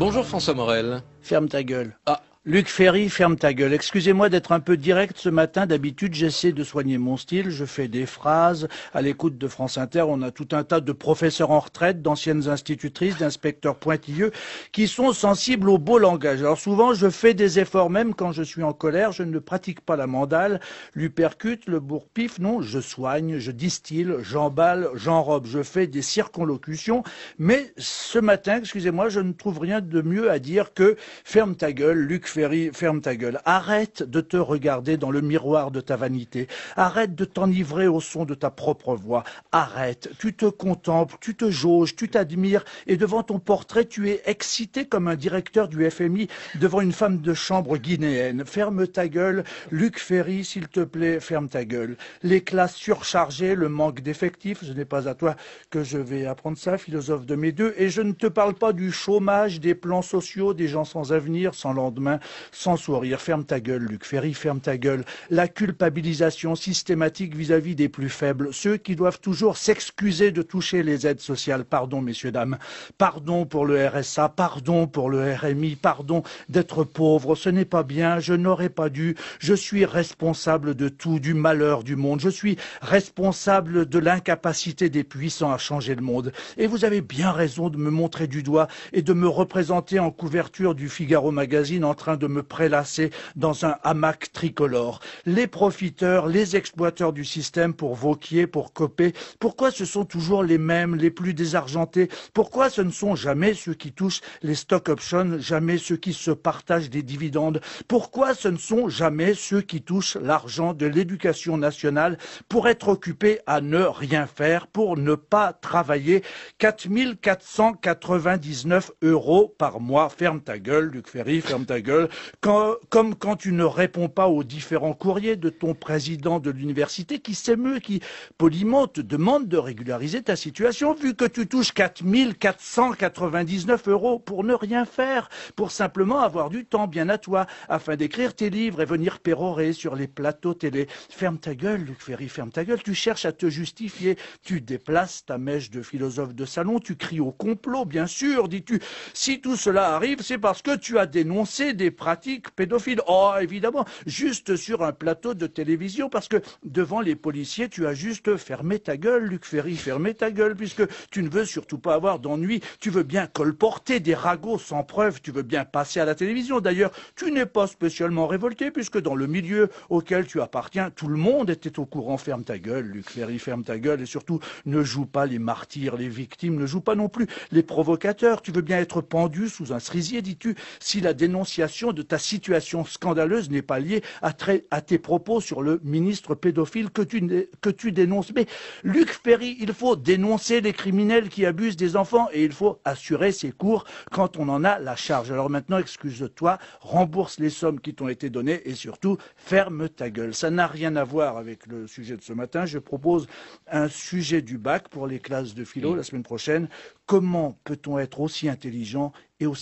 Bonjour François Morel. Ferme ta gueule. Ah, Luc Ferry, ferme ta gueule. Excusez-moi d'être un peu direct ce matin. D'habitude, j'essaie de soigner mon style. Je fais des phrases. À l'écoute de France Inter, on a tout un tas de professeurs en retraite, d'anciennes institutrices, d'inspecteurs pointilleux qui sont sensibles au beau langage. Alors souvent, je fais des efforts même quand je suis en colère. Je ne pratique pas la mandale, l'uppercut, le bourre-pif. Non, je soigne, je distille, j'emballe, j'enrobe. Je fais des circonlocutions. Mais ce matin, excusez-moi, je ne trouve rien de mieux à dire que ferme ta gueule, Luc Ferry, ferme ta gueule. Arrête de te regarder dans le miroir de ta vanité. Arrête de t'enivrer au son de ta propre voix. Arrête. Tu te contemples, tu te jauges, tu t'admires et devant ton portrait, tu es excité comme un directeur du FMI devant une femme de chambre guinéenne. Ferme ta gueule. Luc Ferry, s'il te plaît, ferme ta gueule. Les classes surchargées, le manque d'effectifs, ce n'est pas à toi que je vais apprendre ça, philosophe de mes deux, et je ne te parle pas du chômage, des plans sociaux, des gens sans avenir, sans lendemain, sans sourire. Ferme ta gueule, Luc Ferry, ferme ta gueule. La culpabilisation systématique vis-à-vis des plus faibles, ceux qui doivent toujours s'excuser de toucher les aides sociales. Pardon, messieurs, dames. Pardon pour le RSA, pardon pour le RMI, pardon d'être pauvre. Ce n'est pas bien, je n'aurais pas dû. Je suis responsable de tout, du malheur du monde. Je suis responsable de l'incapacité des puissants à changer le monde. Et vous avez bien raison de me montrer du doigt et de me représenter en couverture du Figaro Magazine en train de me prélasser dans un hamac tricolore. Les profiteurs, les exploiteurs du système pour Vauquier, pour Copé, pourquoi ce sont toujours les mêmes, les plus désargentés? Pourquoi ce ne sont jamais ceux qui touchent les stock options, jamais ceux qui se partagent des dividendes? Pourquoi ce ne sont jamais ceux qui touchent l'argent de l'éducation nationale pour être occupés à ne rien faire, pour ne pas travailler? 4 499 € par mois. Ferme ta gueule, Luc Ferry, ferme ta gueule. Comme quand tu ne réponds pas aux différents courriers de ton président de l'université qui s'émeut, qui poliment te demande de régulariser ta situation, vu que tu touches 4 499 € pour ne rien faire, pour simplement avoir du temps bien à toi, afin d'écrire tes livres et venir pérorer sur les plateaux télé. Ferme ta gueule, Luc Ferry, ferme ta gueule. Tu cherches à te justifier, tu déplaces ta mèche de philosophe de salon, tu cries au complot, bien sûr, dis-tu. Si tout cela arrive, c'est parce que tu as dénoncé des pratiques pédophiles. Oh, évidemment, juste sur un plateau de télévision, parce que devant les policiers, tu as juste fermé ta gueule, Luc Ferry, fermé ta gueule, puisque tu ne veux surtout pas avoir d'ennui. Tu veux bien colporter des ragots sans preuve, tu veux bien passer à la télévision. D'ailleurs, tu n'es pas spécialement révolté, puisque dans le milieu auquel tu appartiens, tout le monde était au courant. Ferme ta gueule, Luc Ferry, ferme ta gueule, et surtout, ne joue pas les martyrs, les victimes, ne joue pas non plus les provocateurs. Tu veux bien être pendu sous un cerisier, dis-tu, si la dénonciation de ta situation scandaleuse n'est pas liée à tes propos sur le ministre pédophile que tu dénonces. Mais Luc Ferry, il faut dénoncer les criminels qui abusent des enfants et il faut assurer ses cours quand on en a la charge. Alors maintenant, excuse-toi, rembourse les sommes qui t'ont été données et surtout, ferme ta gueule. Ça n'a rien à voir avec le sujet de ce matin. Je propose un sujet du bac pour les classes de philo la semaine prochaine. Comment peut-on être aussi intelligent et aussi